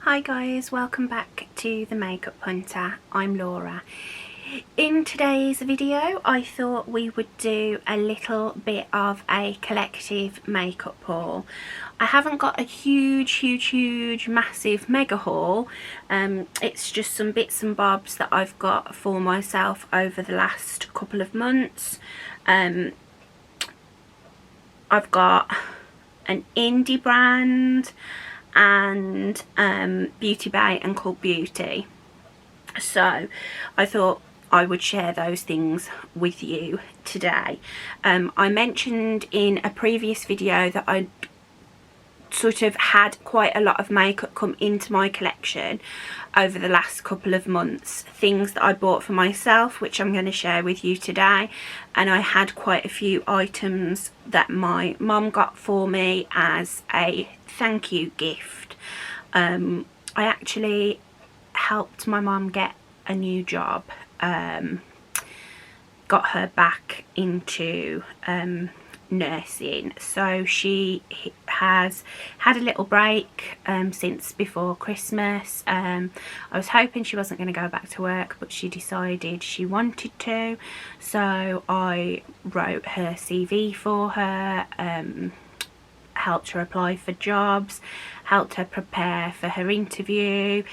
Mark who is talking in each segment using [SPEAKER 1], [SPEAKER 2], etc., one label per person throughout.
[SPEAKER 1] Hi guys, welcome back to The Makeup Hunter. I'm Laura. In today's video I thought we would do a little bit of a collective makeup haul. I haven't got a huge massive mega haul. It's just some bits and bobs that I've got for myself over the last couple of months. I've got an indie brand and Beauty Bay and Cult Beauty, so I thought I would share those things with you today. I mentioned in a previous video that I sort of had quite a lot of makeup come into my collection over the last couple of months, things that I bought for myself which I'm going to share with you today, and I had quite a few items that my mum got for me as a thank you gift. I actually helped my mum get a new job, got her back into nursing, so she has had a little break since before Christmas. I was hoping she wasn't going to go back to work, but she decided she wanted to, so I wrote her CV for her, helped her apply for jobs, helped her prepare for her interview.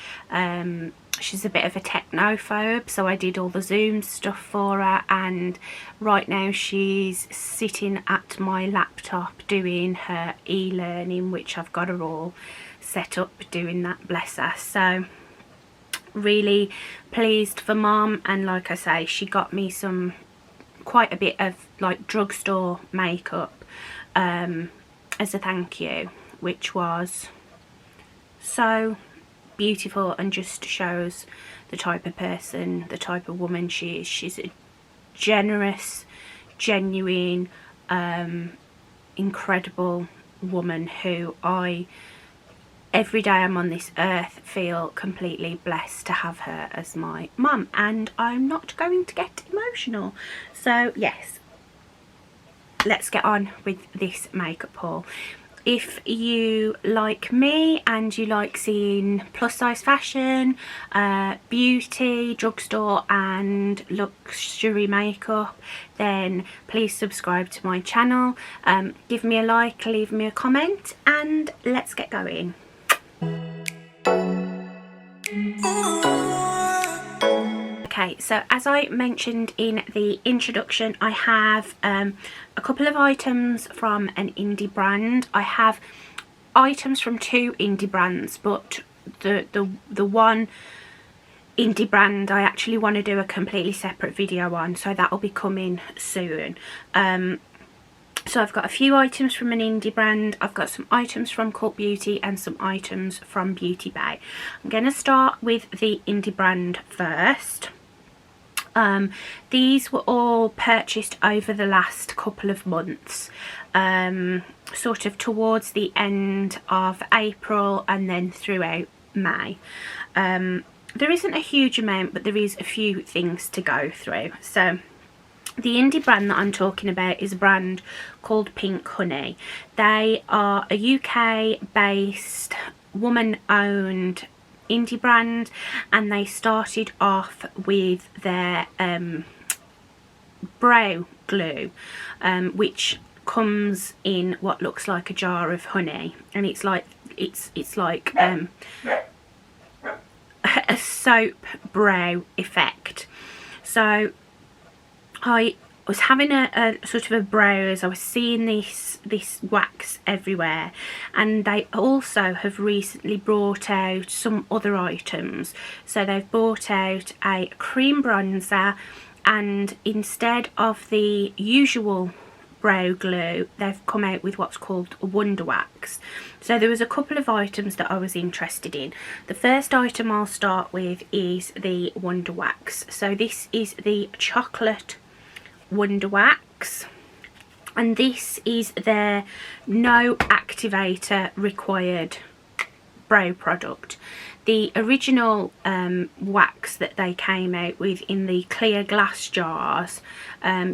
[SPEAKER 1] She's a bit of a technophobe, so I did all the Zoom stuff for her, and right now she's sitting at my laptop doing her e-learning, which I've got her all set up doing that, bless her. So really pleased for Mum, and like I say, she got me quite a bit of like drugstore makeup as a thank you, which was so beautiful and just shows the type of person, the type of woman she is. She's a generous, genuine, incredible woman who every day I'm on this earth feel completely blessed to have her as my mum, and I'm not going to get emotional. So yes, let's get on with this makeup haul. If you like me and you like seeing plus size fashion, beauty, drugstore and luxury makeup, then please subscribe to my channel, give me a like, leave me a comment, and let's get going. Okay, so as I mentioned in the introduction, I have a couple of items from an indie brand. I have items from two indie brands, but the one indie brand I actually want to do a completely separate video on, so that will be coming soon. So I've got a few items from an indie brand, I've got some items from Cult Beauty and some items from Beauty Bay. I'm going to start with the indie brand first. These were all purchased over the last couple of months, sort of towards the end of April and then throughout May. There isn't a huge amount, but there is a few things to go through. So the indie brand that I'm talking about is a brand called Pink Honey. They are a UK based, woman owned indie brand, and they started off with their brow glue, which comes in what looks like a jar of honey, and it's like a soap brow effect. So I was having a sort of a browse, I was seeing this wax everywhere, and they also have recently brought out some other items. So they've brought out a cream bronzer, and instead of the usual brow glue, they've come out with what's called a wonder wax. So there was a couple of items that I was interested in. The first item I'll start with is the wonder wax. So this is the chocolate wonder wax, and this is their no activator required brow product. The original wax that they came out with in the clear glass jars,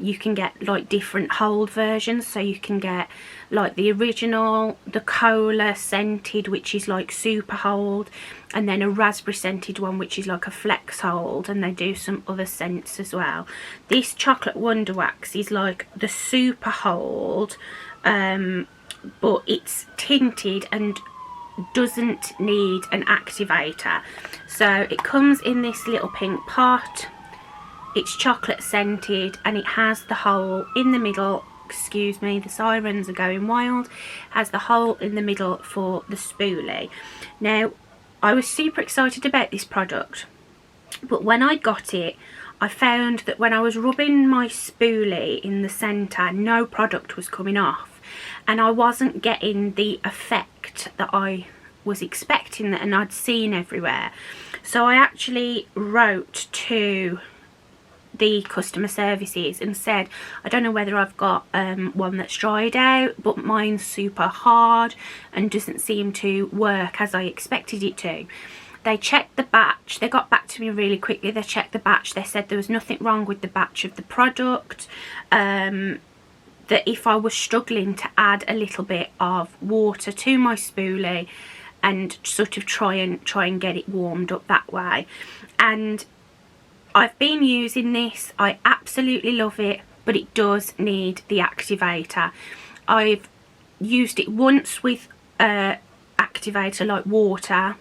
[SPEAKER 1] you can get like different hold versions. So you can get like the original, the cola scented, which is like super hold, and then a raspberry scented one which is like a flex hold, and they do some other scents as well. This chocolate wonder wax is like the super hold, but it's tinted and doesn't need an activator. So it comes in this little pink pot. It's chocolate scented and it has the hole in the middle. Excuse me, the sirens are going wild. Has the hole in the middle for the spoolie. Now, I was super excited about this product, but when I got it, I found that when I was rubbing my spoolie in the centre, no product was coming off, and I wasn't getting the effect that I was expecting and I'd seen everywhere. So I actually wrote to the customer services and said, I don't know whether I've got one that's dried out, but mine's super hard and doesn't seem to work as I expected it to. They checked the batch. They got back to me really quickly. They checked the batch. They said there was nothing wrong with the batch of the product. That if I was struggling to add a little bit of water to my spoolie and sort of try and get it warmed up that way. And I've been using this. I absolutely love it, but it does need the activator. I've used it once with activator like water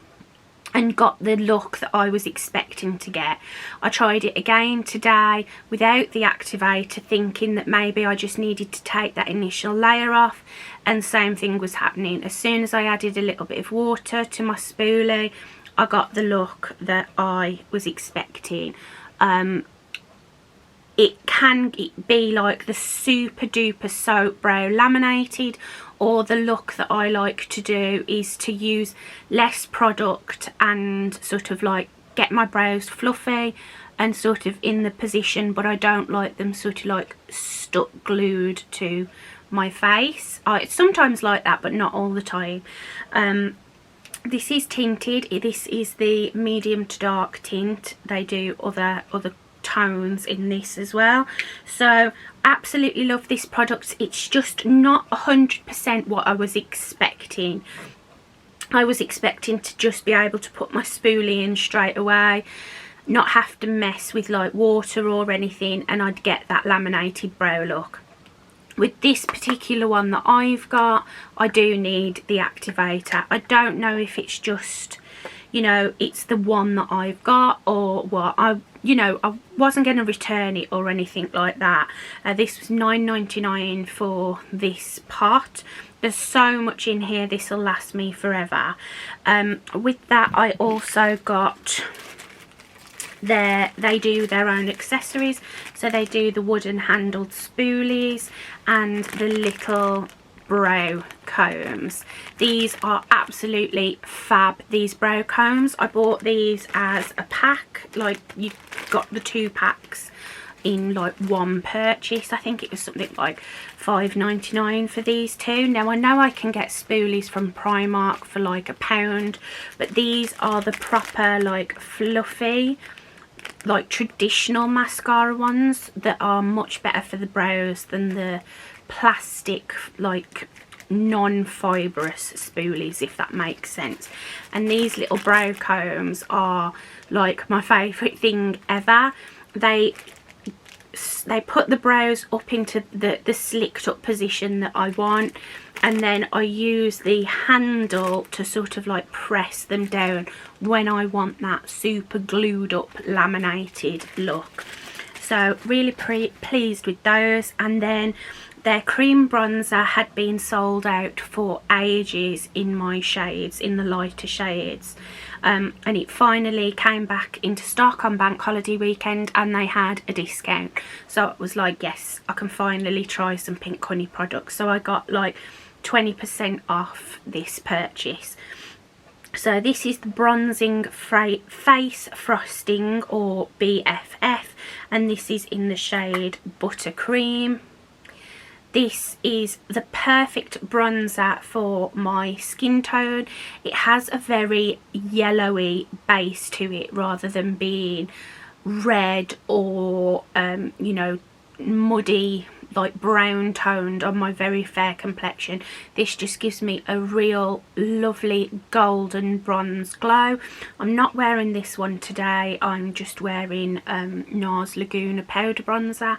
[SPEAKER 1] and got the look that I was expecting to get. I tried it again today without the activator, thinking that maybe I just needed to take that initial layer off, and same thing was happening. As soon as I added a little bit of water to my spoolie, I got the look that I was expecting. It can be like the super duper soap brow laminated, or the look that I like to do is to use less product and sort of like get my brows fluffy and sort of in the position, but I don't like them sort of like stuck glued to my face. I sometimes like that, but not all the time. This is tinted. This is the medium to dark tint. They do other tones in this as well. So absolutely love this product. It's just not 100% what I was expecting. I was expecting to just be able to put my spoolie in straight away, not have to mess with like water or anything, and I'd get that laminated brow look. With this particular one that I've got, I do need the activator. I don't know if it's just, you know, it's the one that I've got or what. I wasn't going to return it or anything like that. This was $9.99 for this pot. There's so much in here, this will last me forever. With that, I also got they do their own accessories. So they do the wooden handled spoolies and the little brow combs. These are absolutely fab, these brow combs. I bought these as a pack, like you got the 2 packs in like one purchase. I think it was something like $5.99 for these 2. Now I know I can get spoolies from Primark for like £1, but these are the proper like fluffy, like traditional mascara ones that are much better for the brows than the plastic like non-fibrous spoolies, if that makes sense. And these little brow combs are like my favourite thing ever. They put the brows up into the slicked up position that I want, and then I use the handle to sort of like press them down when I want that super glued up laminated look. So really pleased with those. And then their cream bronzer had been sold out for ages in my shades, in the lighter shades, and it finally came back into stock on bank holiday weekend, and they had a discount. So it was like, yes, I can finally try some Pink Honey products. So I got like 20% off this purchase. So this is the bronzing face frosting, or BFF, and this is in the shade Buttercream. this is the perfect bronzer for my skin tone. It has a very yellowy base to it rather than being red or you know, muddy, like brown toned on my very fair complexion. This just gives me a real lovely golden bronze glow. I'm not wearing this one today, I'm just wearing Nars Laguna powder bronzer,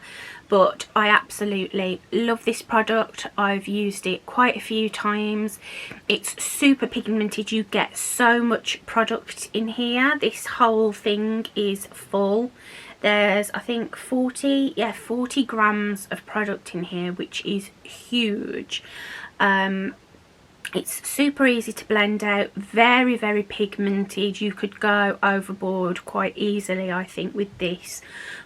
[SPEAKER 1] but I absolutely love this product. I've used it quite a few times. It's super pigmented. You get so much product in here. This whole thing is full. There's, I think, 40 grams of product in here, which is huge. It's super easy to blend out, very, very pigmented. You could go overboard quite easily, I think, with this.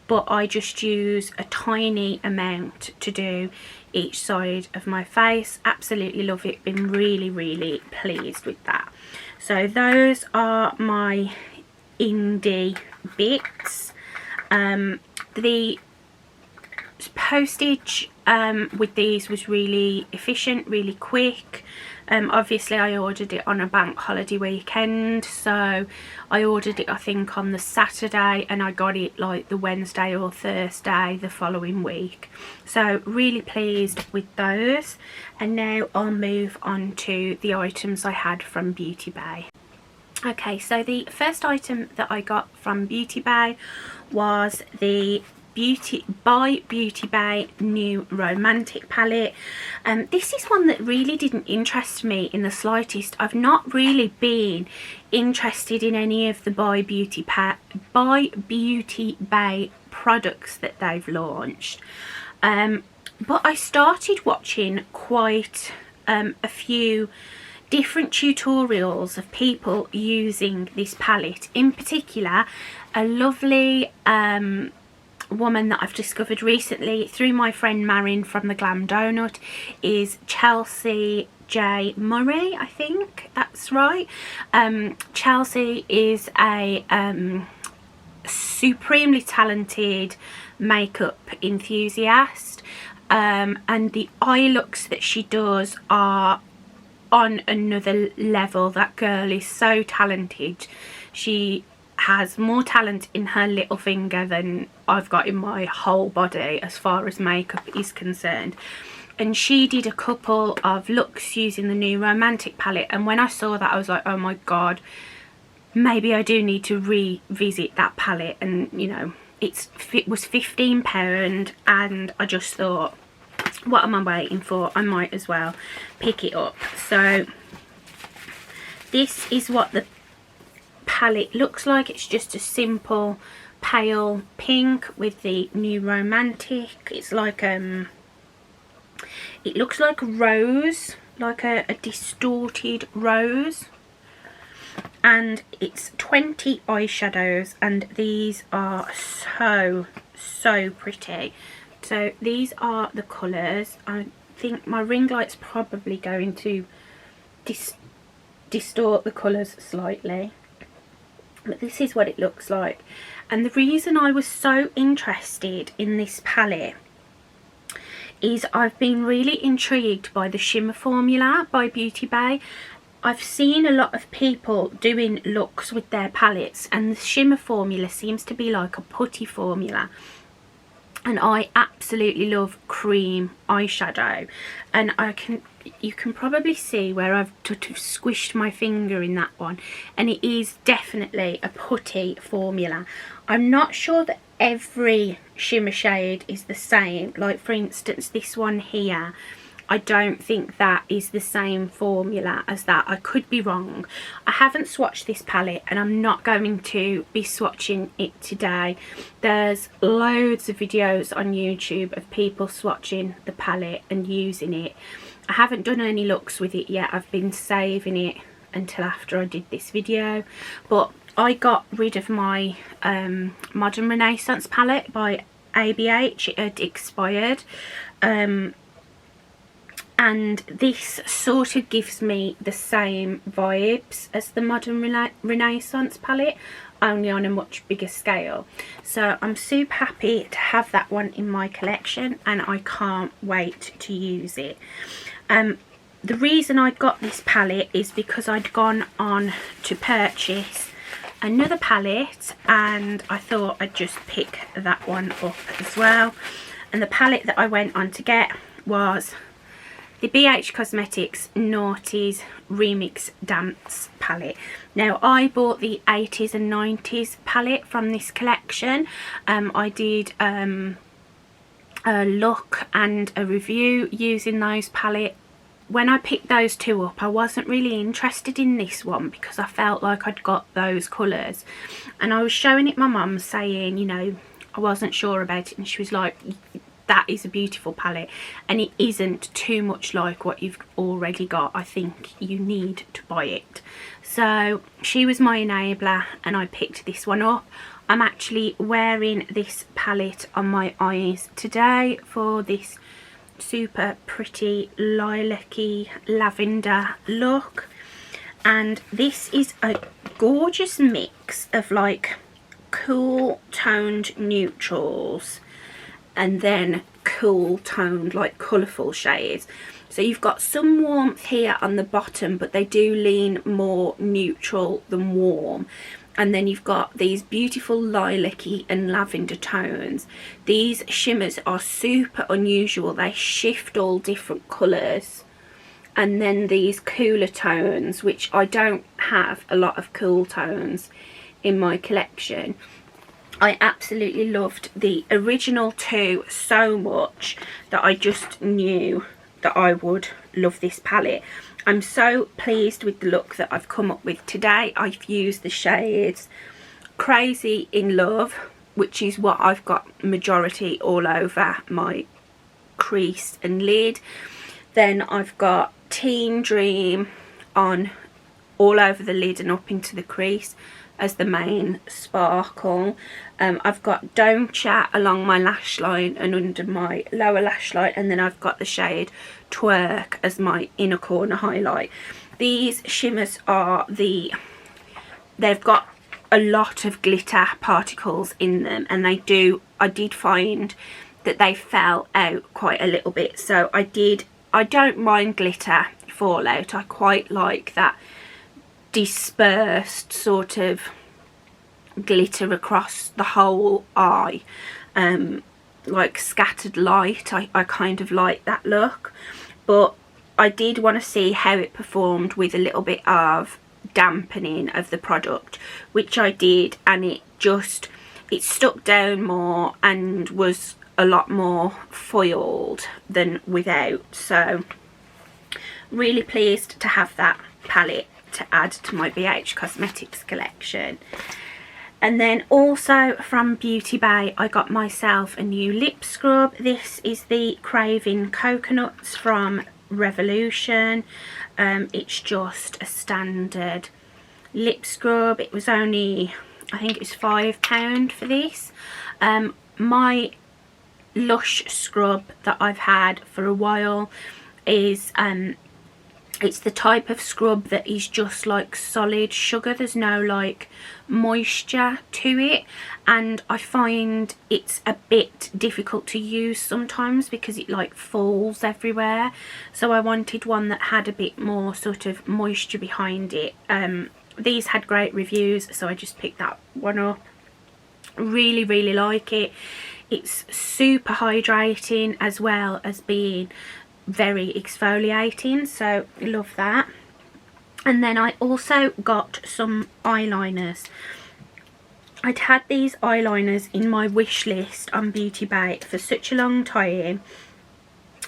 [SPEAKER 1] But I just use a tiny amount to do each side of my face. Absolutely love it. Been really, really pleased with that. So those are my indie bits. The postage with these was really efficient, really quick. Obviously I ordered it on a bank holiday weekend, so I ordered it I think on the Saturday and I got it like the Wednesday or Thursday the following week. So really pleased with those. And now I'll move on to the items I had from Beauty Bay. Okay, so the first item that I got from Beauty Bay was the Beauty Bay new romantic palette. This is one that really didn't interest me in the slightest. I've not really been interested in any of the by Beauty Bay products that they've launched, but I started watching quite a few different tutorials of people using this palette. In particular, a lovely woman that I've discovered recently through my friend Marin from the Glam Donut is Chelsea J. Murray, I think that's right. Chelsea is a supremely talented makeup enthusiast, and the eye looks that she does are on another level. That girl is so talented. She has more talent in her little finger than I've got in my whole body as far as makeup is concerned. And she did a couple of looks using the new romantic palette, and when I saw that I was like, oh my god, maybe I do need to revisit that palette. And you know, it was £15 and I just thought, what am I waiting for? I might as well pick it up. So this is what the palette looks like. It's just a simple pale pink with the new romantic. It's like it looks like a rose, like a distorted rose, and it's 20 eyeshadows, and these are so pretty. So these are the colours. I think my ring light's probably going to distort the colours slightly, but this is what it looks like. And the reason I was so interested in this palette is I've been really intrigued by the shimmer formula by Beauty Bay. I've seen a lot of people doing looks with their palettes, and the shimmer formula seems to be like a putty formula. And I absolutely love cream eyeshadow, and you can probably see where I've sort of squished my finger in that one, and it is definitely a putty formula. I'm not sure that every shimmer shade is the same. Like for instance, this one here, I don't think that is the same formula as that. I could be wrong. I haven't swatched this palette and I'm not going to be swatching it today. There's loads of videos on YouTube of people swatching the palette and using it. I haven't done any looks with it yet. I've been saving it until after I did this video. But I got rid of my Modern Renaissance palette by ABH. It had expired. and this sort of gives me the same vibes as the Modern Renaissance palette, only on a much bigger scale. So I'm super happy to have that one in my collection, and I can't wait to use it. The reason I got this palette is because I'd gone on to purchase another palette, and I thought I'd just pick that one up as well. And the palette that I went on to get was the BH Cosmetics Naughties Remix Dance palette. Now, I bought the 80s and 90s palette from this collection. I did a look and a review using those palettes. When I picked those two up, I wasn't really interested in this one because I felt like I'd got those colours. And I was showing it my mum, saying, you know, I wasn't sure about it, and she was like, that is a beautiful palette, and it isn't too much like what you've already got. I think you need to buy it. So she was my enabler, and I picked this one up. I'm actually wearing this palette on my eyes today for this super pretty lilac-y lavender look, and this is a gorgeous mix of like cool toned neutrals and then cool toned like colourful shades. So you've got some warmth here on the bottom, but they do lean more neutral than warm. And then you've got these beautiful lilac-y and lavender tones. These shimmers are super unusual. They shift all different colours. And then these cooler tones, which I don't have a lot of cool tones in my collection. I absolutely loved the original two so much that I just knew that I would love this palette. I'm so pleased with the look that I've come up with today. I've used the shades Crazy in Love, which is what I've got majority all over my crease and lid. Then I've got Teen Dream on all over the lid and up into the crease as the main sparkle. I've got Don't Chat along my lash line and under my lower lash line, and then I've got the shade Twerk as my inner corner highlight. These shimmers are they've got a lot of glitter particles in them, and I did find that they fell out quite a little bit. So I don't mind glitter fallout. I quite like that dispersed sort of glitter across the whole eye, like scattered light. I kind of like that look, but I did want to see how it performed with a little bit of dampening of the product, which I did, and it stuck down more and was a lot more foiled than without. So really pleased to have that palette to add to my BH Cosmetics collection. And then also from Beauty Bay, I got myself a new lip scrub. This is the Craving Coconuts from Revolution. It's just a standard lip scrub. It was only, I think it was £5 for this. My Lush scrub that I've had for a while is it's the type of scrub that is just like solid sugar. There's no like moisture to it, and I find it's a bit difficult to use sometimes because it like falls everywhere. So I wanted one that had a bit more sort of moisture behind it. These had great reviews, so I just picked that one up. Really like it. It's super hydrating as well as being very exfoliating, so love that. And then I also got some eyeliners. I'd had these eyeliners in my wish list on Beauty Bay for such a long time,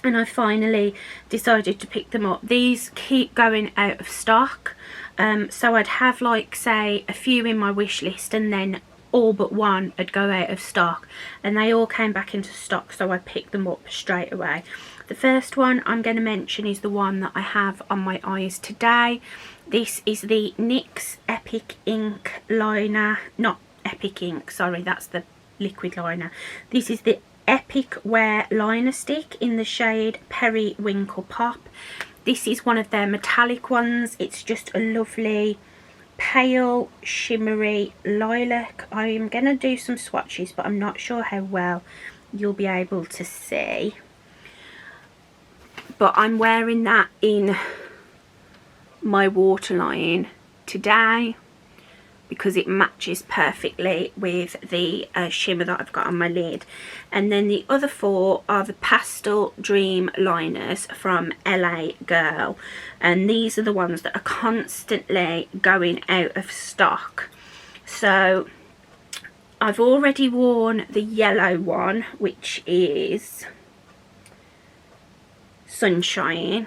[SPEAKER 1] and I finally decided to pick them up. These keep going out of stock, so I'd have like say a few in my wish list, and then all but one would go out of stock, and they all came back into stock, so I picked them up straight away. The first one I'm going to mention is the one that I have on my eyes today. This is the NYX Epic Ink Liner, not Epic Ink, sorry, that's the liquid liner. This is the Epic Wear Liner Stick in the shade Periwinkle Pop. This is one of their metallic ones. It's just a lovely pale shimmery lilac. I am going to do some swatches, but I'm not sure how well you'll be able to see. But I'm wearing that in my waterline today because it matches perfectly with the shimmer that I've got on my lid. And then the other four are the Pastel Dream liners from LA Girl, and these are the ones that are constantly going out of stock. So I've already worn the yellow one, which is Sunshine,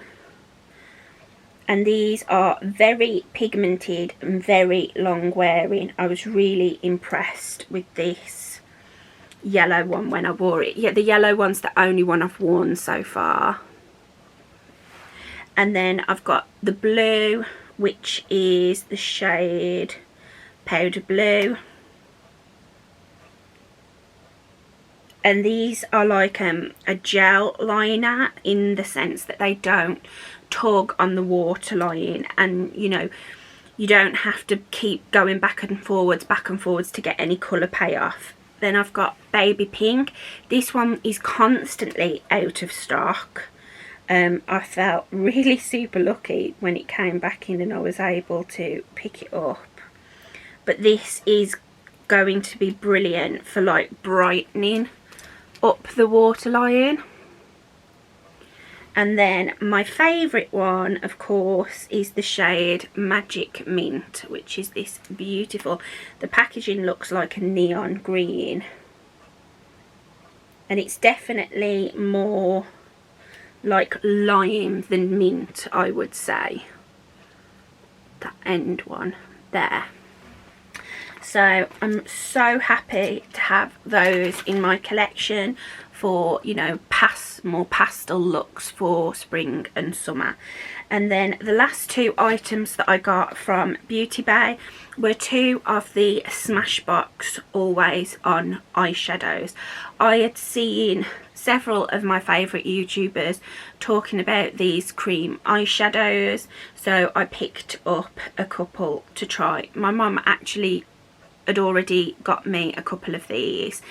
[SPEAKER 1] and these are very pigmented and very long wearing. I was really impressed with this yellow one when I wore it. Yeah, the yellow one's the only one I've worn so far. And then I've got the blue, which is the shade Powder Blue. And these are like a gel liner in the sense that they don't tug on the waterline, and you know, you don't have to keep going back and forwards to get any colour payoff. Then I've got Baby Pink. This one is constantly out of stock. I felt really super lucky when it came back in and I was able to pick it up. But this is going to be brilliant for like brightening up the waterline. And then my favourite one, of course, is the shade Magic Mint, which is this beautiful, the packaging looks like a neon green, and it's definitely more like lime than mint, I would say, that end one there. So I'm so happy to have those in my collection for, you know, more pastel looks for spring and summer. And then the last two items that I got from Beauty Bay were two of the Smashbox Always On eyeshadows. I had seen several of my favourite YouTubers talking about these cream eyeshadows, so I picked up a couple to try. My mum actually had already got me a couple of these,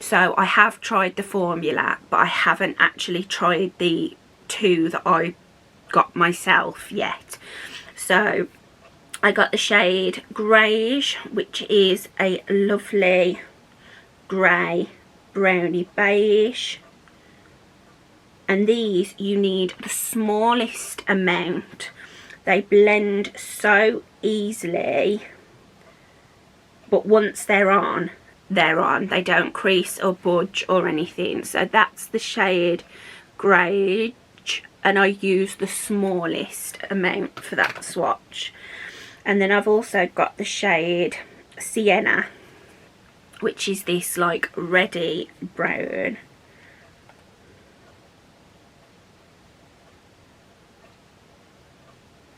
[SPEAKER 1] so I have tried the formula, but I haven't actually tried the two that I got myself yet. So I got the shade Greige, which is a lovely grey browny beige, and these you need the smallest amount. They blend so easily, but once they're on, they don't crease or budge or anything. So that's the shade Greige, and I use the smallest amount for that swatch. And then I've also got the shade Sienna, which is this like reddy brown.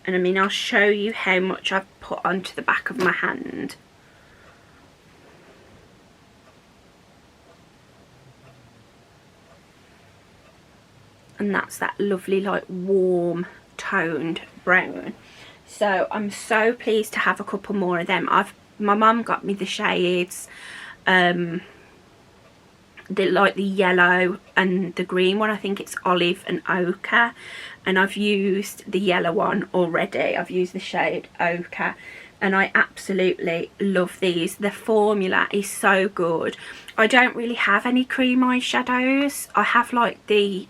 [SPEAKER 1] And I mean, I'll show you how much I've put onto the back of my hand. And that's that lovely like warm toned brown. So I'm so pleased to have a couple more of them. My mum got me the shades, the yellow and the green one. I think it's olive and ochre, and I've used the yellow one already. I've used the shade ochre, and I absolutely love these. The formula is so good. I don't really have any cream eyeshadows. I have like the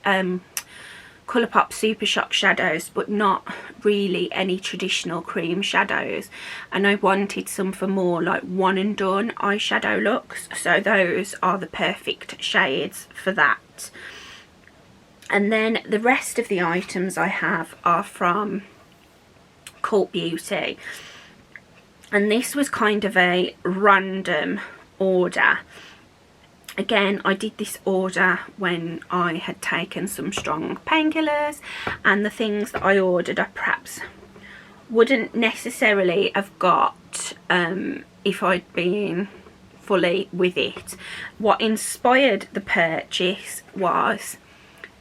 [SPEAKER 1] Colourpop Super Shock shadows, but not really any traditional cream shadows, and I wanted some for more like one and done eyeshadow looks, so those are the perfect shades for that. And then the rest of the items I have are from Cult Beauty, and this was kind of a random order. Again, I did this order when I had taken some strong painkillers, and the things that I ordered I perhaps wouldn't necessarily have got if I'd been fully with it. What inspired the purchase was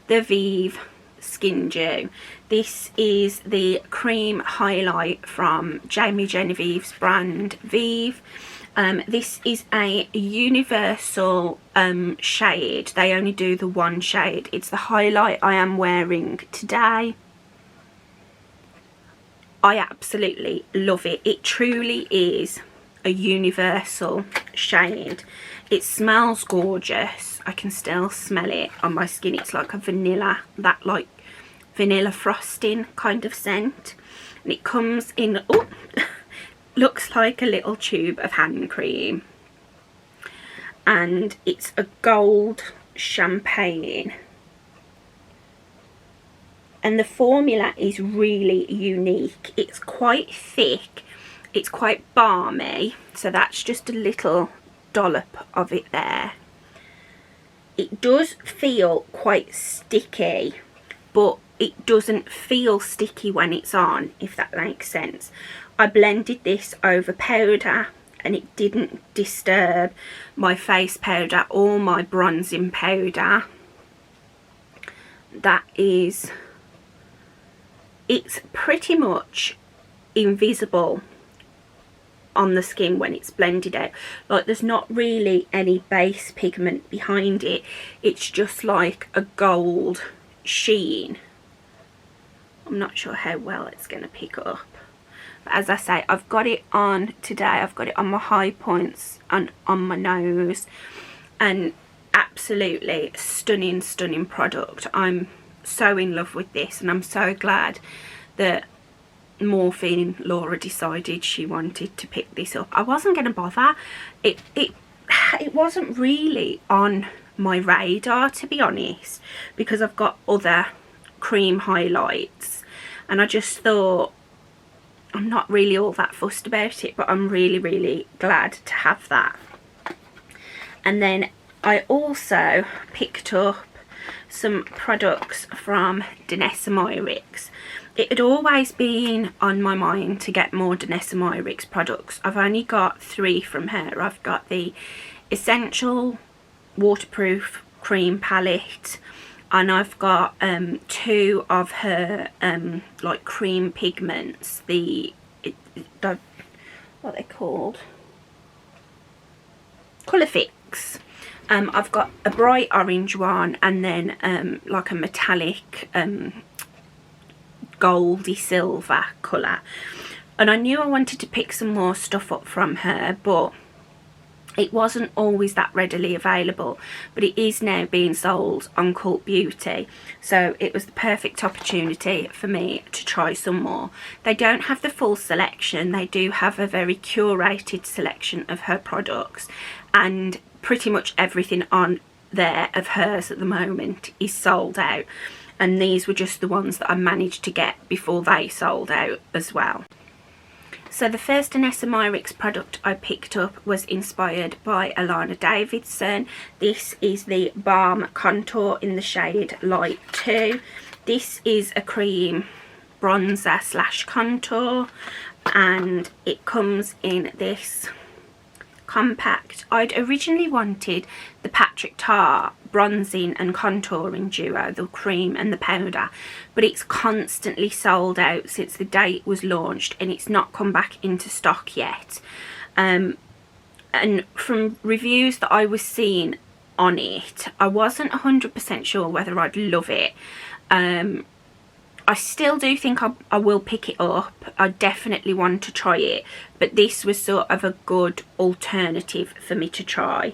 [SPEAKER 1] the Vive Skin Dew. This is the cream highlight from Jamie Genevieve's brand Vive. This is a universal shade. They only do the one shade. It's the highlight I am wearing today. I absolutely love it. It truly is a universal shade. It smells gorgeous. I can still smell it on my skin. It's like a vanilla, that like vanilla frosting kind of scent. And it comes in, oh, looks like a little tube of hand cream. And it's a gold champagne. And the formula is really unique. It's quite thick, it's quite balmy, so that's just a little dollop of it there. It does feel quite sticky, but it doesn't feel sticky when it's on, if that makes sense. I blended this over powder and it didn't disturb my face powder or my bronzing powder. That is... it's pretty much invisible on the skin when it's blended out. Like, there's not really any base pigment behind it. It's just like a gold sheen. I'm not sure how well it's going to pick up. But as I say, I've got it on today. I've got it on my high points and on my nose. And absolutely stunning, stunning product. I'm so in love with this, and I'm so glad that Morphine Laura decided she wanted to pick this up. I wasn't going to bother. It wasn't really on my radar, to be honest, because I've got other cream highlights, and I just thought I'm not really all that fussed about it, but I'm really, really glad to have that. And then I also picked up some products from Danessa Myricks. It had always been on my mind to get more Danessa Myricks products. I've only got 3 from her. I've got the Essential Waterproof Cream Palette, and I've got 2 of her like cream pigments, what are they called? Colour Fix. I've got a bright orange one, and then like a metallic goldy silver colour. And I knew I wanted to pick some more stuff up from her, but it wasn't always that readily available. But it is now being sold on Cult Beauty, so it was the perfect opportunity for me to try some more. They don't have the full selection. They do have a very curated selection of her products, and pretty much everything on there of hers at the moment is sold out, and these were just the ones that I managed to get before they sold out as well. So the first Danessa Myricks product I picked up was inspired by Alana Davidson. This is the Balm Contour in the shade Light 2. This is a cream bronzer slash contour, and it comes in this compact. I'd originally wanted the Patrick Tar bronzing and contouring duo, the cream and the powder, but it's constantly sold out since the date was launched, and it's not come back into stock yet. And from reviews that I was seeing on it, I wasn't 100% sure whether I'd love it. I still do think I will pick it up. I definitely want to try it, but this was sort of a good alternative for me to try.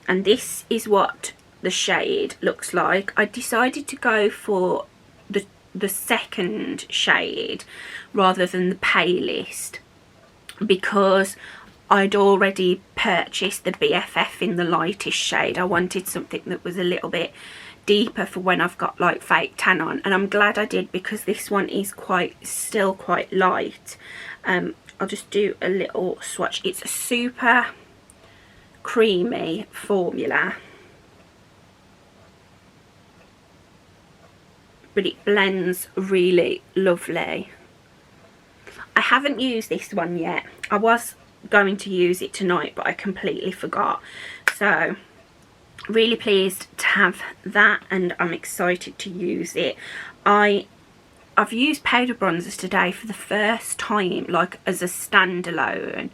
[SPEAKER 1] And this is what the shade looks like. I decided to go for the second shade rather than the palest, because I'd already purchased the BFF in the lightest shade. I wanted something that was a little bit deeper for when I've got like fake tan on, and I'm glad I did, because this one is still quite light. I'll just do a little swatch. It's a super creamy formula, but it blends really lovely. I haven't used this one yet. I was going to use it tonight, but I completely forgot. So really pleased to have that, and I'm excited to use it. I've used powder bronzers today for the first time, like as a standalone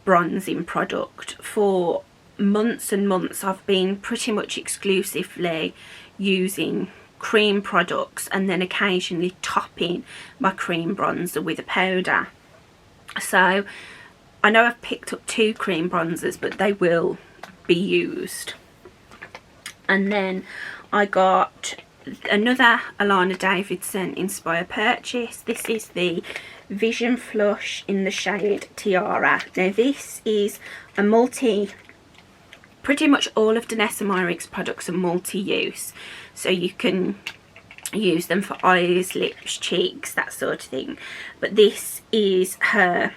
[SPEAKER 1] bronzing product. For months and months I've been pretty much exclusively using cream products and then occasionally topping my cream bronzer with a powder. So I know I've picked up 2 cream bronzers, but they will be used. And then I got another Alana Davidson inspired purchase. This is the Vision Flush in the shade Tiara. Now this is a pretty much all of Danessa Myricks products are multi-use, so you can use them for eyes, lips, cheeks, that sort of thing. But this is her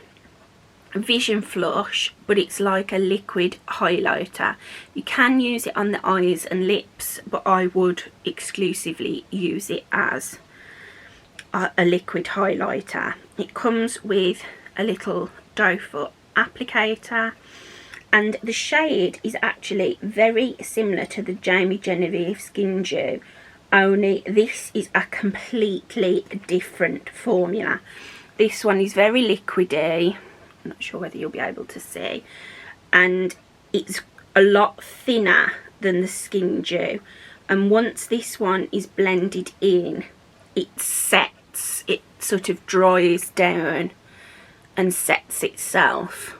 [SPEAKER 1] Vision Flush, but it's like a liquid highlighter. You can use it on the eyes and lips, but I would exclusively use it as a liquid highlighter. It comes with a little doe foot applicator, and the shade is actually very similar to the Jamie Genevieve Skin Dew, only this is a completely different formula. This one is very liquidy. I'm not sure whether you'll be able to see, and it's a lot thinner than the Skin Dew, and once this one is blended in, it sets, it sort of dries down and sets itself.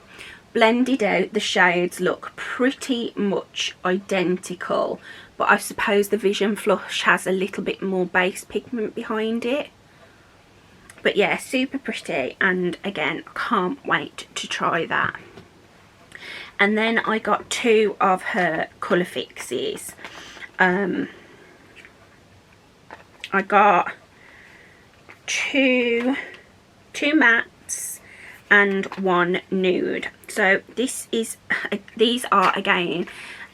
[SPEAKER 1] Blended out, the shades look pretty much identical, but I suppose the Vision Flush has a little bit more base pigment behind it. But yeah, super pretty, and again, I can't wait to try that. And then I got 2 of her colour fixes. I got two mattes and 1 nude. So these are again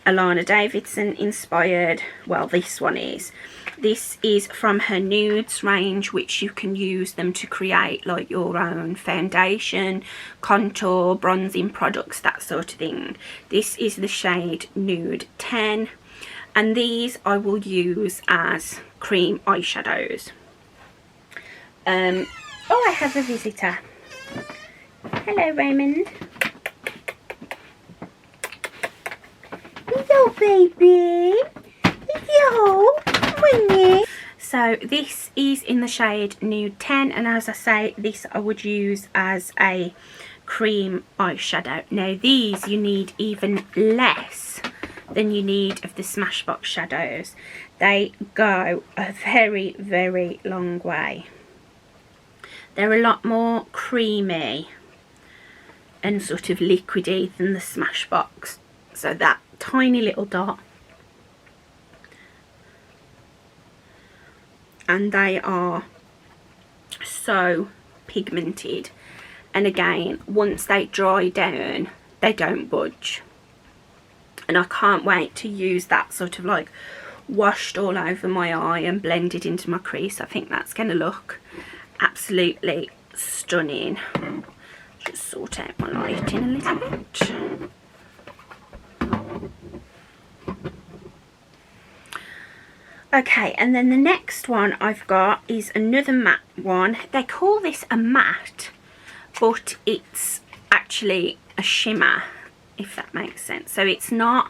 [SPEAKER 1] Alana Davidson inspired. Well, this one is. This is from her nudes range, which you can use them to create like your own foundation, contour, bronzing products, that sort of thing. This is the shade Nude 10, and these I will use as cream eyeshadows. Oh, I have a visitor. Hello, Raymond. Hello, baby. Hello. Morning. So this is in the shade Nude 10, and as I say, this I would use as a cream eyeshadow. Now these you need even less than you need of the Smashbox shadows. They go a very, very long way. They're a lot more creamy and sort of liquidy than the Smashbox. So that tiny little dot, and they are so pigmented, and again, once they dry down, they don't budge. And I can't wait to use that sort of like washed all over my eye and blended into my crease. I think that's going to look absolutely stunning. Just sort out my lighting a little bit. Okay, and then the next one I've got is another matte one. They call this a matte, but it's actually a shimmer, if that makes sense. So it's not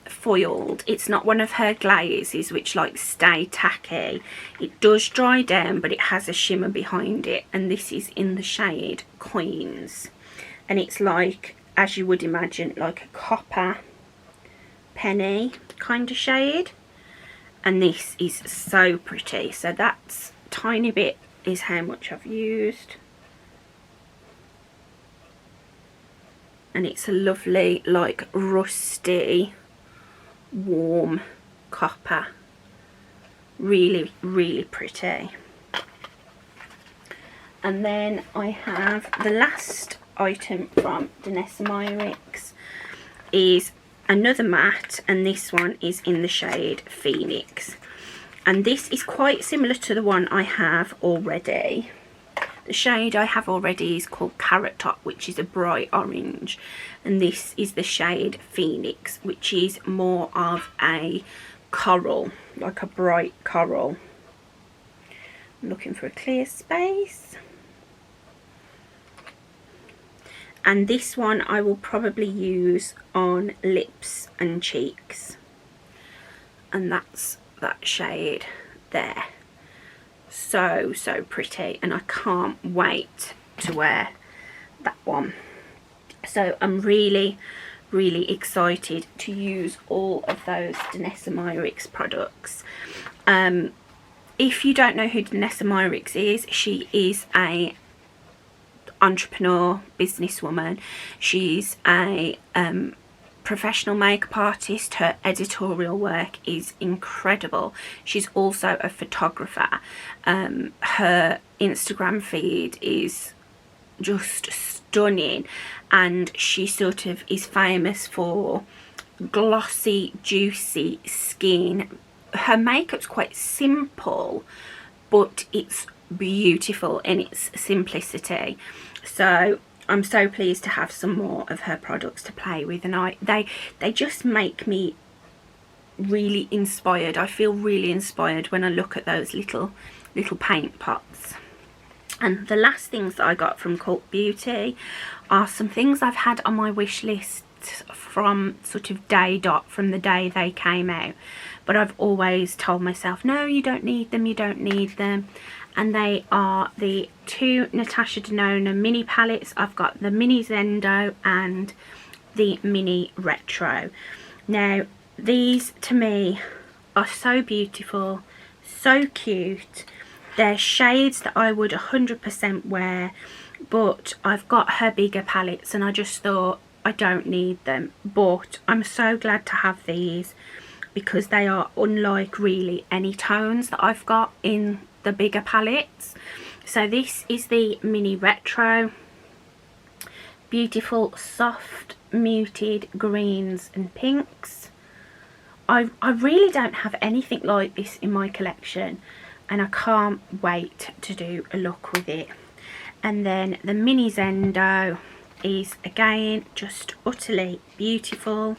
[SPEAKER 1] foiled. It's not one of her glazes which like stay tacky. It does dry down, but it has a shimmer behind it, and this is in the shade Queens, and it's like, as you would imagine, like a copper penny kind of shade. And this is so pretty. So that's tiny bit is how much I've used. And it's a lovely, like, rusty, warm copper. Really, really pretty. And then I have the last item from Danessa Myricks is another matte, and this one is in the shade Phoenix, and this is quite similar to the one I have already, The shade I have already is called Carrot Top, which is a bright orange, and this is the shade Phoenix, which is more of a coral, like a bright coral. I'm looking for a clear space. And this one I will probably use on lips and cheeks, and that's that shade there. So pretty, and I can't wait to wear that one. So I'm really excited to use all of those Danessa Myricks products. If you don't know who Danessa Myricks is, she is a entrepreneur, businesswoman. She's a professional makeup artist. Her editorial work is incredible. She's also a photographer. Her Instagram feed is just stunning, and she sort of is famous for glossy, juicy skin. Her makeup's quite simple, but it's beautiful in its simplicity. So I'm so pleased to have some more of her products to play with, and they just make me really inspired. I feel really inspired when I look at those little paint pots. And the last things that I got from Cult Beauty are some things I've had on my wish list from sort of day dot, from the day they came out, but I've always told myself, no, you don't need them, you don't need them. And they are the two Natasha Denona mini palettes. I've got the mini Zendo and the mini Retro. Now these to me are so beautiful, so cute. They're shades that I would 100% wear, but I've got her bigger palettes and I just thought I don't need them. But I'm so glad to have these, because they are unlike really any tones that I've got in the bigger palettes. So this is the mini Retro. Beautiful soft muted greens and pinks. I really don't have anything like this in my collection, and I can't wait to do a look with it. And then the mini Zendo is again just utterly beautiful.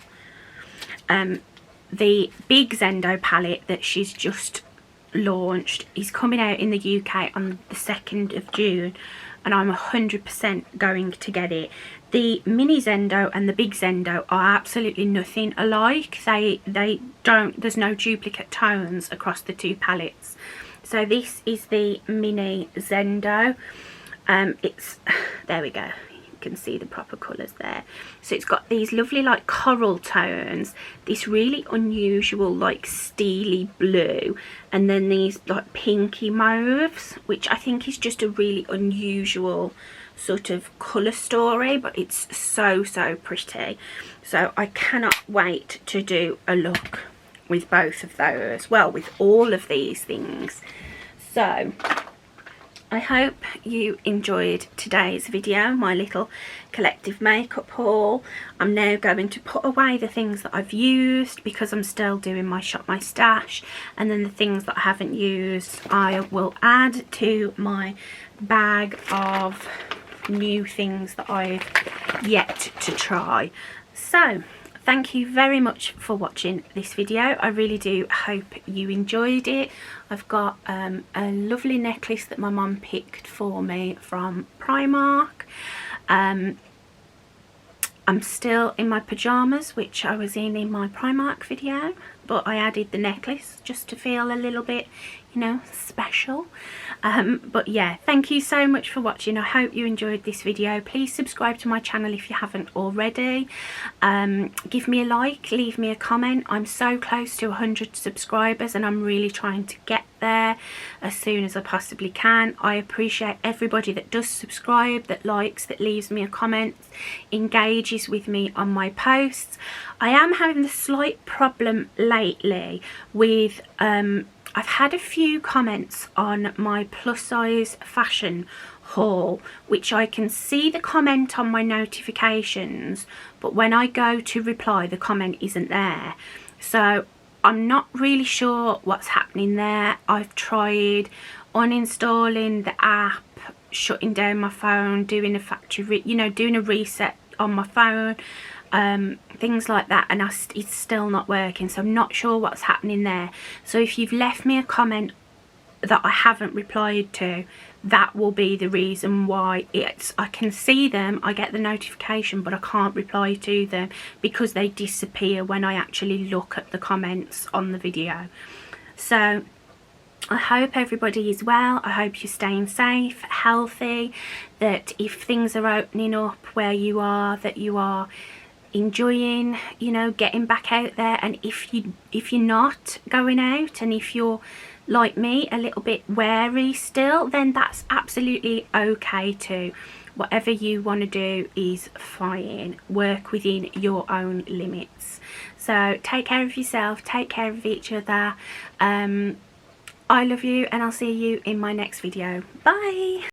[SPEAKER 1] The big Zendo palette that she's just launched is coming out in the UK on the 2nd of June, and I'm 100% going to get it. The mini Zendo and the big Zendo are absolutely nothing alike. They don't, there's no duplicate tones across the two palettes. So this is the mini Zendo. It's, there we go, you can see the proper colours there. So it's got these lovely like coral tones, this really unusual like steely blue, and then these like pinky mauves, which I think is just a really unusual sort of colour story, but it's so pretty. So I cannot wait to do a look with both of those, well, with all of these things. So I hope you enjoyed today's video, my little collective makeup haul. I'm now going to put away the things that I've used, because I'm still doing my shop my stash, and then the things that I haven't used I will add to my bag of new things that I've yet to try. So thank you very much for watching this video. I really do hope you enjoyed it. I've got a lovely necklace that my mum picked for me from Primark. I'm still in my pyjamas, which I was in my Primark video, but I added the necklace just to feel a little bit, you know, special. But yeah, thank you so much for watching. I hope you enjoyed this video. Please subscribe to my channel if you haven't already. Give me a like, leave me a comment. I'm so close to 100 subscribers, and I'm really trying to get there as soon as I possibly can. I appreciate everybody that does subscribe, that likes, that leaves me a comment, engages with me on my posts. I am having a slight problem lately with I've had a few comments on my plus size fashion haul, which I can see the comment on my notifications, but when I go to reply the comment isn't there. So I'm not really sure what's happening there. I've tried uninstalling the app, shutting down my phone, doing a factory, you know, doing a reset on my phone, things like that, and it's still not working. So I'm not sure what's happening there. So if you've left me a comment that I haven't replied to, that will be the reason why. I can see them, I get the notification, but I can't reply to them because they disappear when I actually look at the comments on the video. So I hope everybody is well. I hope you're staying safe, healthy, that if things are opening up where you are, that you are enjoying, you know, getting back out there. And if you're not going out, and if you're like me, a little bit wary still, then that's absolutely okay too. Whatever you want to do is fine. Work within your own limits. So take care of yourself, take care of each other. I love you, and I'll see you in my next video. Bye.